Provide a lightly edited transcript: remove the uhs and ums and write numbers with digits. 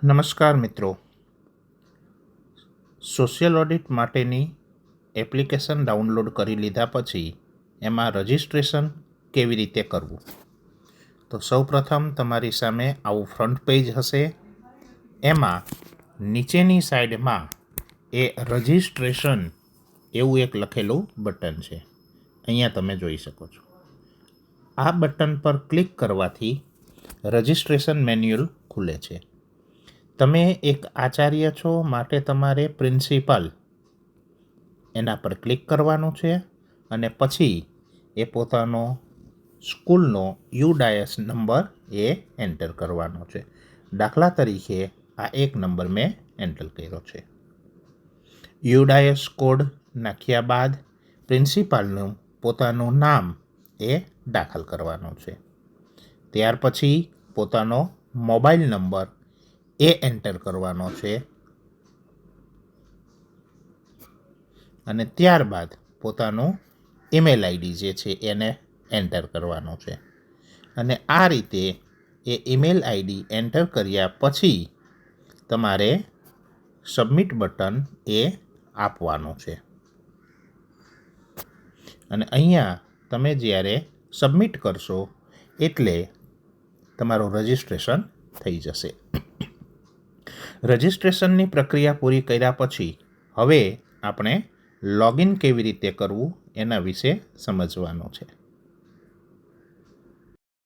નમસ્કાર મિત્રો, social audit માટેની એપ્લિકેશન ડાઉનલોડ કરી લીધા પછી એમાં રજિસ્ટ્રેશન કેવી રીતે કરવું. તો સૌપ્રથમ તમારી સામે આવું ફ્રન્ટ પેજ હશે. એમાં નીચેની સાઈડમાં એ રજિસ્ટ્રેશન એવું એક લખેલું બટન છે. અહીંયા તમે જોઈ શકો છો. આ બટન પર ક્લિક કરવાથી રજિસ્ટ્રેશન મેન્યુઅલ ખુલે છે. તમે એક આચાર્ય છો માટે તમારે પ્રિન્સિપાલ એના પર ક્લિક કરવાનું છે અને પછી એ પોતાનો સ્કૂલનો યુડાયસ નંબર એ એન્ટર કરવાનો છે. દાખલા તરીકે આ એક નંબર મેં એન્ટર કર્યો છે. યુડાયસ કોડ નાખ્યા બાદ પ્રિન્સિપાલનું પોતાનું નામ એ દાખલ કરવાનું છે. ત્યાર પછી પોતાનો મોબાઈલ નંબર એ એન્ટર કરવાનો છે અને ત્યારબાદ પોતાનું ઈમેલ આઈડી જે છે એને એન્ટર કરવાનો છે. અને આ રીતે એ ઈમેલ આઈડી એન્ટર કર્યા પછી તમારે સબમિટ બટન એ આપવાનું છે. અને અહીંયા તમે જ્યારે સબમિટ કરશો એટલે તમારું રજિસ્ટ્રેશન થઈ જશે. રજિસ્ટ્રેશનની પ્રક્રિયા પૂરી કર્યા પછી હવે આપણે લોગિન કેવી રીતે કરવું એના વિશે સમજવાનું છે.